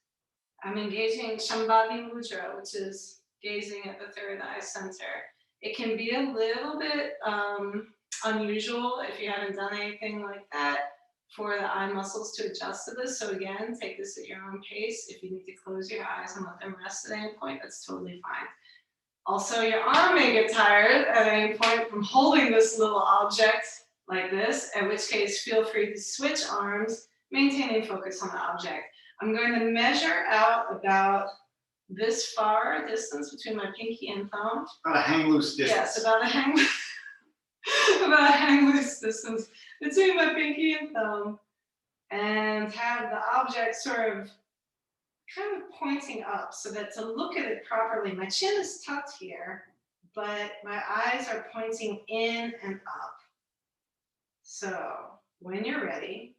I'm engaging Shambhavi Mudra, which is gazing at the third eye center. It can be a little bit unusual if you haven't done anything like that for the eye muscles to adjust to this. So again, take this at your own pace. If you need to close your eyes and let them rest at any point, that's totally fine. Also, your arm may get tired at any point from holding this little object like this, in which case feel free to switch arms, maintaining focus on the object. I'm going to measure out about this far distance between my pinky and thumb. About a hang loose distance. Yes, about a hang loose distance between my pinky and thumb, and have the object sort of kind of pointing up so that to look at it properly, my chin is tucked here, but my eyes are pointing in and up. So when you're ready,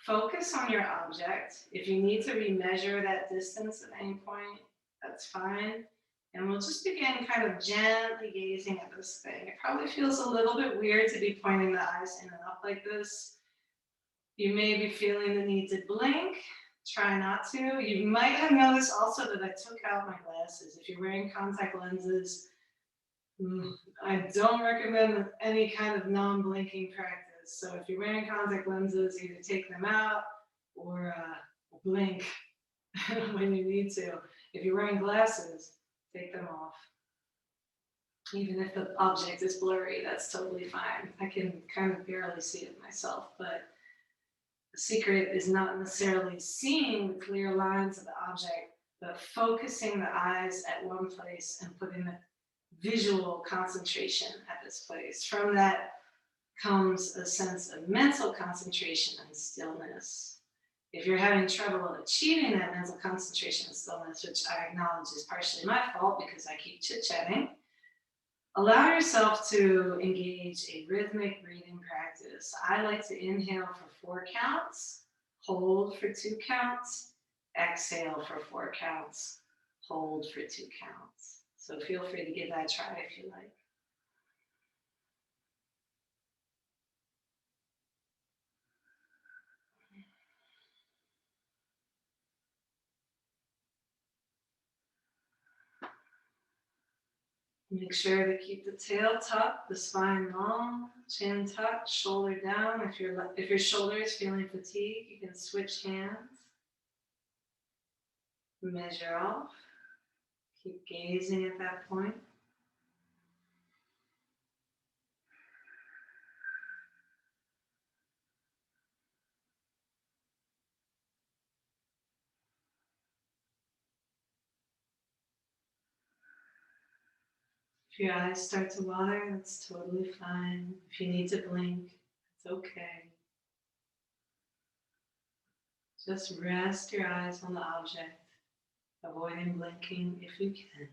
focus on your object. If you need to remeasure that distance at any point, that's fine. And we'll just begin kind of gently gazing at this thing. It probably feels a little bit weird to be pointing the eyes in and up like this. You may be feeling the need to blink. Try not to. You might have noticed also that I took out my glasses. If you're wearing contact lenses, I don't recommend any kind of non-blinking practice. So if you're wearing contact lenses, either take them out or blink when you need to. If you're wearing glasses, take them off. Even if the object is blurry, that's totally fine. I can kind of barely see it myself, but the secret is not necessarily seeing the clear lines of the object, but focusing the eyes at one place and putting a visual concentration at this place. From that comes a sense of mental concentration and stillness. If you're having trouble achieving that mental concentration and stillness, which I acknowledge is partially my fault because I keep chit-chatting, allow yourself to engage a rhythmic breathing practice. I like to inhale for 4 counts, hold for 2 counts, exhale for 4 counts, hold for 2 counts. So feel free to give that a try if you like. Make sure to keep the tail tucked, the spine long, chin tucked, shoulder down. If your shoulder is feeling fatigue, you can switch hands. Measure off. Keep gazing at that point. If your eyes start to water, that's totally fine. If you need to blink, it's okay. Just rest your eyes on the object, avoiding blinking if you can.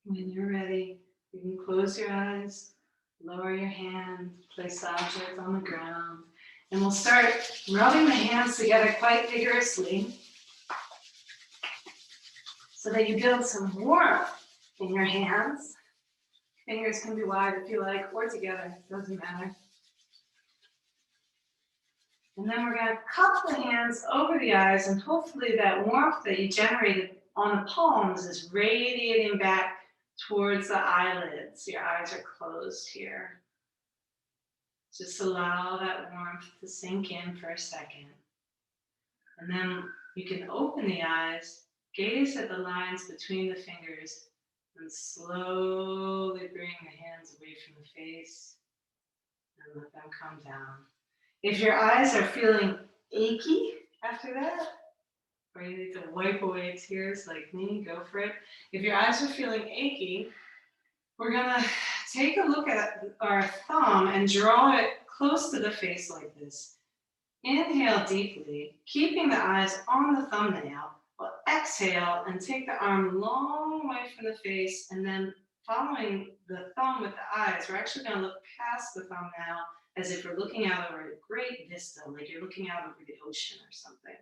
When you're ready, you can close your eyes, lower your hand, place the object on the ground, and we'll start rubbing the hands together quite vigorously so that you build some warmth in your hands. Fingers can be wide if you like, or together, doesn't matter. And then we're going to cup the hands over the eyes, and hopefully that warmth that you generated on the palms is radiating back towards the eyelids. Your eyes are closed here. Just allow that warmth to sink in for a second. And then you can open the eyes, gaze at the lines between the fingers, and slowly bring the hands away from the face and let them come down. If your eyes are feeling achy after that, or you need to wipe away tears like me, go for it. If your eyes are feeling achy, we're gonna take a look at our thumb and draw it close to the face like this. Inhale deeply, keeping the eyes on the thumbnail. We'll exhale and take the arm long way from the face, and then following the thumb with the eyes, we're actually gonna look past the thumbnail as if we're looking out over a great vista, like you're looking out over the ocean or something.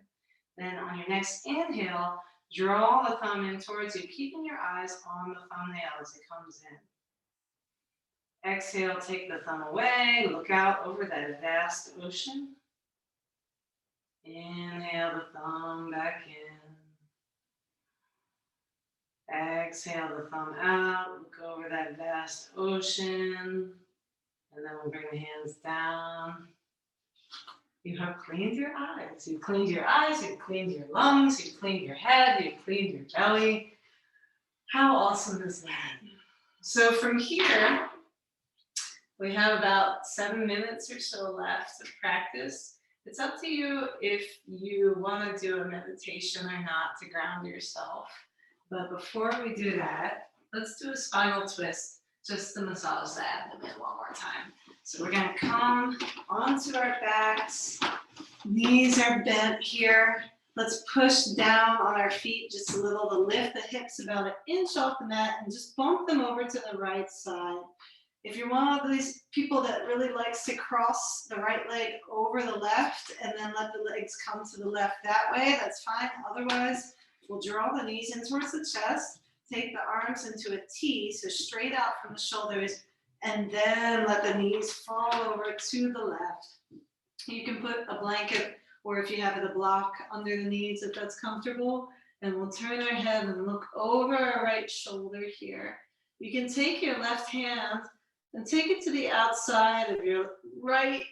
Then on your next inhale, draw the thumb in towards you, keeping your eyes on the thumbnail as it comes in. Exhale, take the thumb away, look out over that vast ocean. Inhale the thumb back in. Exhale the thumb out, look over that vast ocean. And then we'll bring the hands down. You have cleaned your eyes. You've cleaned your eyes, you've cleaned your lungs, you've cleaned your head, you've cleaned your belly. How awesome is that? So from here, we have about 7 minutes or so left of practice. It's up to you if you want to do a meditation or not to ground yourself. But before we do that, let's do a spinal twist just to massage the abdomen one more time. So we're going to come onto our backs. Knees are bent here. Let's push down on our feet just a little to lift the hips about an inch off the mat and just bump them over to the right side. If you're one of these people that really likes to cross the right leg over the left and then let the legs come to the left that way, that's fine. Otherwise, we'll draw the knees in towards the chest, take the arms into a T, so straight out from the shoulders, and then let the knees fall over to the left. You can put a blanket, or if you have the block under the knees, if that's comfortable, and we'll turn our head and look over our right shoulder here. You can take your left hand and take it to the outside of your right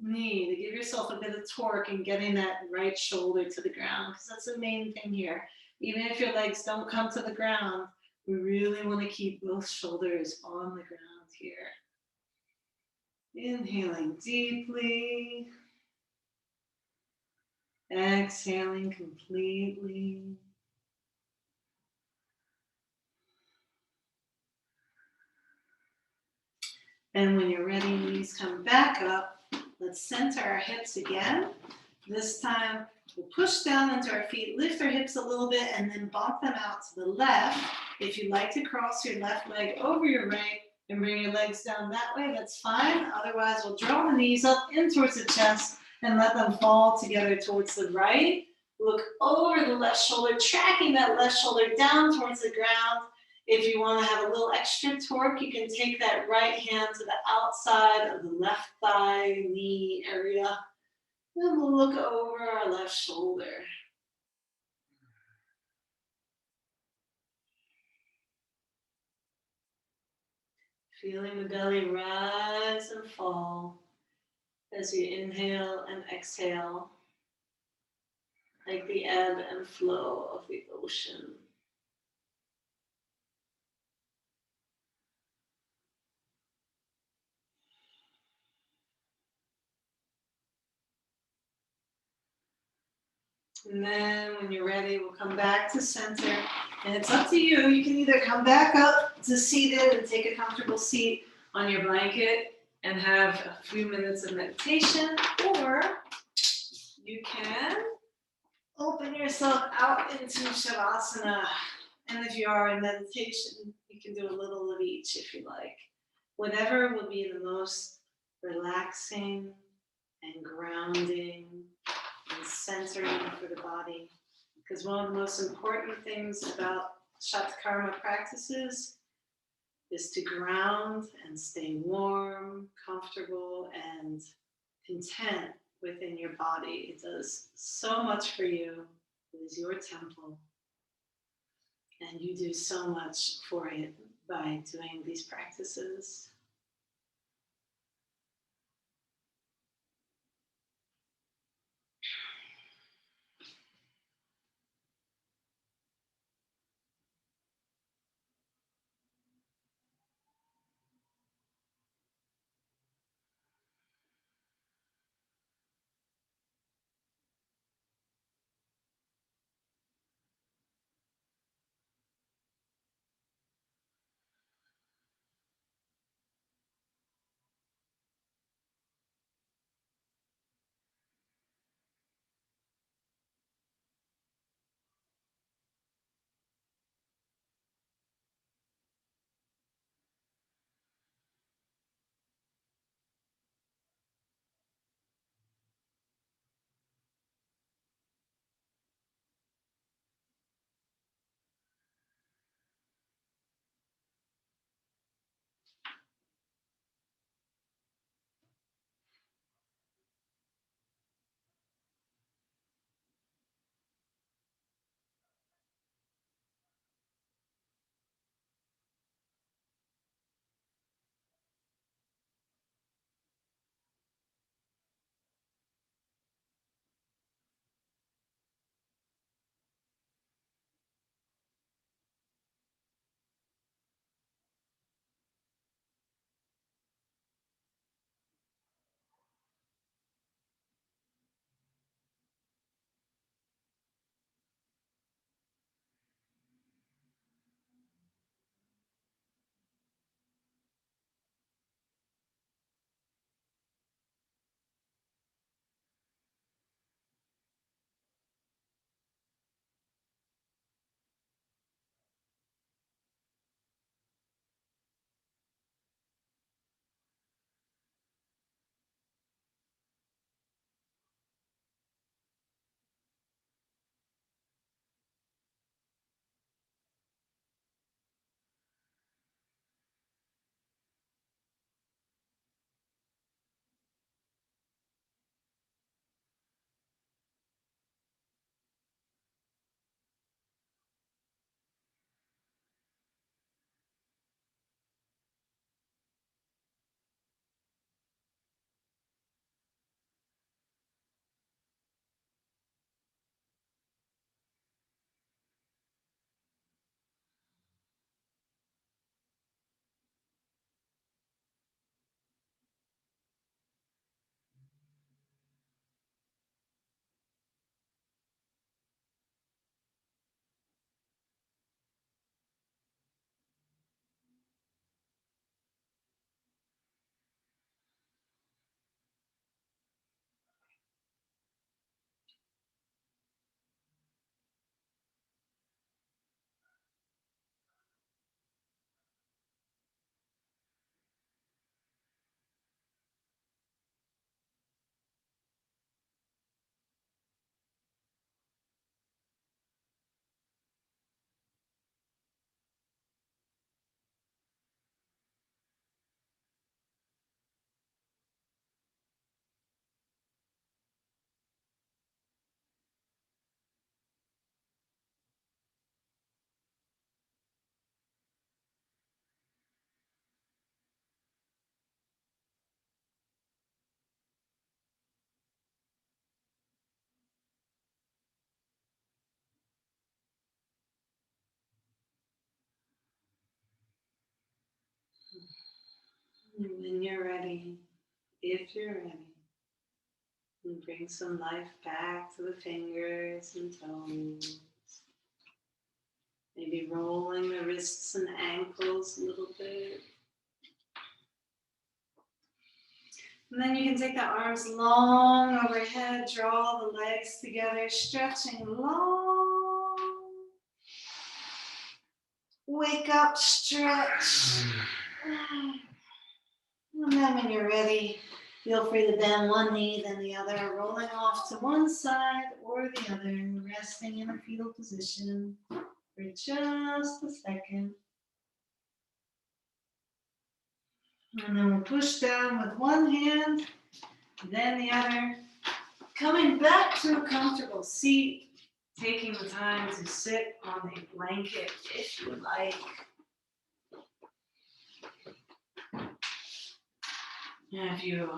knee to give yourself a bit of torque in getting that right shoulder to the ground, because that's the main thing here. Even if your legs don't come to the ground, we really want to keep both shoulders on the ground here. Inhaling deeply. Exhaling completely. And when you're ready, knees come back up. Let's center our hips again. This time, we'll push down into our feet, lift our hips a little bit, and then bump them out to the left. If you'd like to cross your left leg over your right and bring your legs down that way, that's fine. Otherwise, we'll draw the knees up in towards the chest and let them fall together towards the right. Look over the left shoulder, tracking that left shoulder down towards the ground. If you want to have a little extra torque, you can take that right hand to the outside of the left thigh, knee area. Then we'll look over our left shoulder. Feeling the belly rise and fall as you inhale and exhale, like the ebb and flow of the ocean. And then when you're ready, we'll come back to center. And it's up to you. You can either come back up to seated and take a comfortable seat on your blanket and have a few minutes of meditation, or you can open yourself out into Shavasana. And if you are in meditation, you can do a little of each if you like. Whatever will be the most relaxing and grounding and centering for the body. Because one of the most important things about Shatkarma practices is to ground and stay warm, comfortable, and content within your body. It does so much for you. It is your temple. And you do so much for it by doing these practices. And when you're ready, if you're ready, you bring some life back to the fingers and toes. Maybe rolling the wrists and ankles a little bit. And then you can take the arms long overhead, draw the legs together, stretching long. Wake up, stretch. And then when you're ready, feel free to bend one knee, then the other, rolling off to one side or the other, resting in a fetal position for just a second. And then we'll push down with one hand, then the other, Coming back to a comfortable seat, taking the time to sit on a blanket if you like. And if you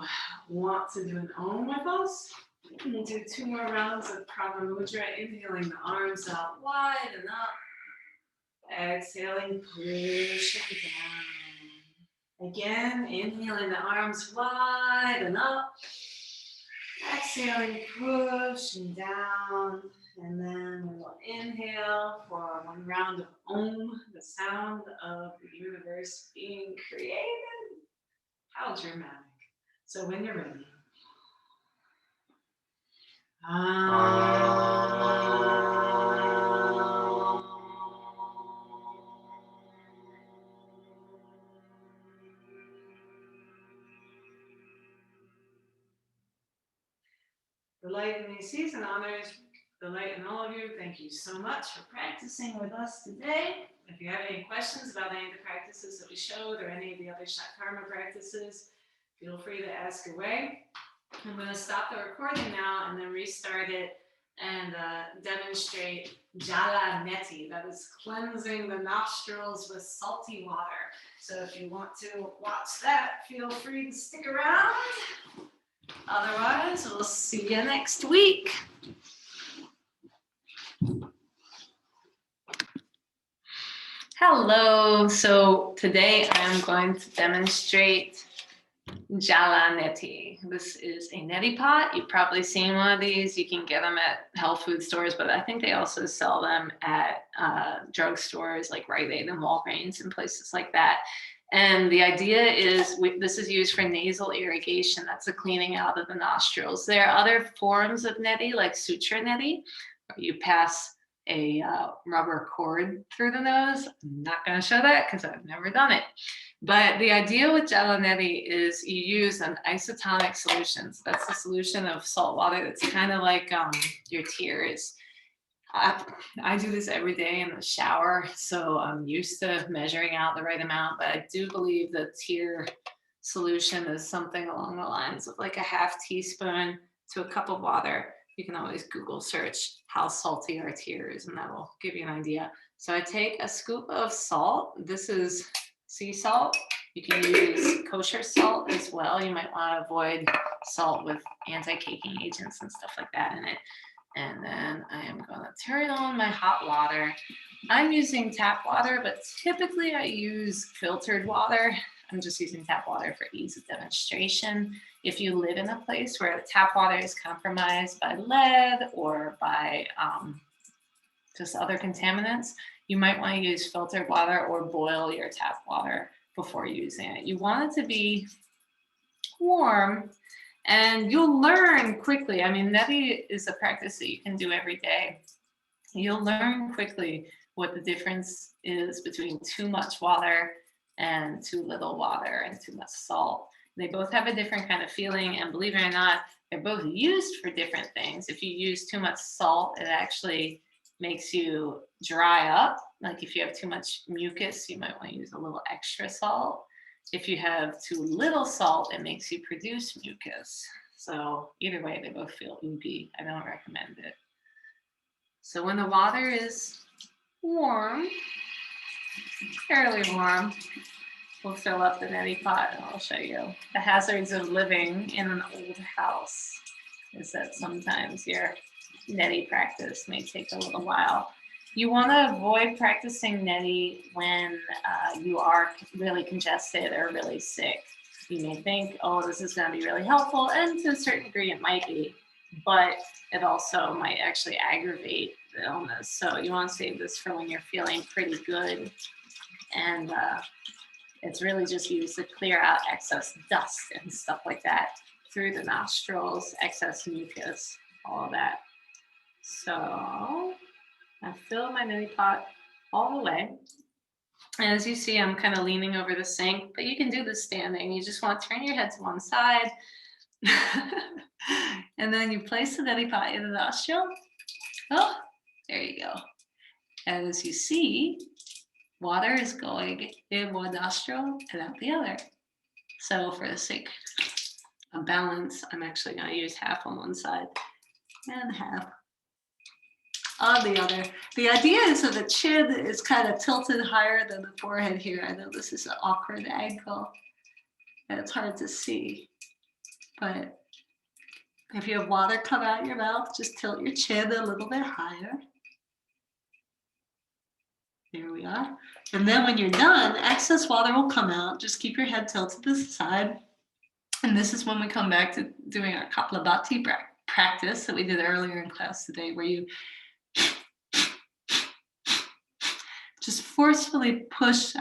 want to do an Om with us, you can do 2 more rounds of Prana Mudra, inhaling the arms out wide and up. Exhaling, pushing down. Again, inhaling the arms wide and up. Exhaling, pushing down. And then we will inhale for 1 round of Om, the sound of the universe being created. How dramatic. So when you're ready. The light in these seas and honors the light in all of you. Thank you so much for practicing with us today. If you have any questions about any of the practices that we showed or any of the other Shatkarma practices, feel free to ask away. I'm going to stop the recording now and then restart it and demonstrate jala neti, that is cleansing the nostrils with salty water. So if you want to watch that, feel free to stick around. Otherwise, we'll see you next week. Hello, so today I'm going to demonstrate jala neti. This is a neti pot. You've probably seen one of these. You can get them at health food stores, but I think they also sell them at drugstores like Rite Aid and Walgreens and places like that. And the idea is this is used for nasal irrigation. That's the cleaning out of the nostrils. There are other forms of neti, like suture neti, where you pass a rubber cord through the nose. I'm not going to show that because I've never done it. But the idea with jala neti is you use an isotonic solution. So that's a solution of salt water that's kind of like your tears. I do this every day in the shower, so I'm used to measuring out the right amount, but I do believe the tear solution is something along the lines of like a half teaspoon to a cup of water. You can always Google search how salty are tears, and that will give you an idea. So I take a scoop of salt. This is sea salt. You can use kosher salt as well. You might want to avoid salt with anti-caking agents and stuff like that in it. And then I am going to turn on my hot water. I'm using tap water, but typically I use filtered water. I'm just using tap water for ease of demonstration. If you live in a place where the tap water is compromised by lead or by just other contaminants, you might want to use filtered water or boil your tap water before using it. You want it to be warm. And you'll learn quickly. I mean, neti is a practice that you can do every day. You'll learn quickly what the difference is between too much water and too little water and too much salt. They both have a different kind of feeling, and believe it or not, they're both used for different things. If you use too much salt, it actually makes you dry up. Like if you have too much mucus, you might want to use a little extra salt. If you have too little salt, it makes you produce mucus. So either way, they both feel oompy. I don't recommend it. So when the water is warm, fairly warm, we'll fill up the neti pot and I'll show you. The hazards of living in an old house is that sometimes your neti practice may take a little while. You want to avoid practicing neti when you are really congested or really sick. You may think, oh, this is going to be really helpful, and to a certain degree it might be, but it also might actually aggravate the illness. So you want to save this for when you're feeling pretty good, and it's really just used to clear out excess dust and stuff like that through the nostrils, excess mucus, all of that. So I fill my neti pot all the way. And as you see, I'm kind of leaning over the sink, but you can do this standing. You just want to turn your head to one side. And then you place the neti pot in the nostril. Oh, there you go. And as you see, water is going in one nostril and out the other. So for the sake of balance, I'm actually going to use half on one side and half on the other. The idea is that the chin is kind of tilted higher than the forehead here. I know this is an awkward angle and it's hard to see, but if you have water come out your mouth, just tilt your chin a little bit higher. There we are. And then when you're done, excess water will come out. Just keep your head tilted to the side. And this is when we come back to doing our kapalabhati practice that we did earlier in class today, where you just forcefully push,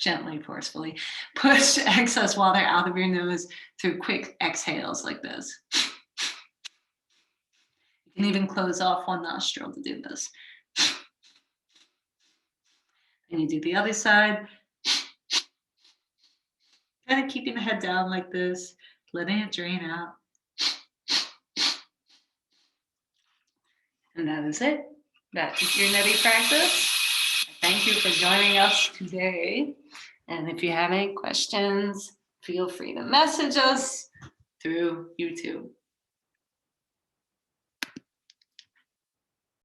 gently forcefully, push excess water out of your nose through quick exhales like this. You can even close off one nostril to do this. And you do the other side. Kind of keeping the head down like this, letting it drain out. And that is it. That is your neti practice. Thank you for joining us today. And if you have any questions, feel free to message us through YouTube.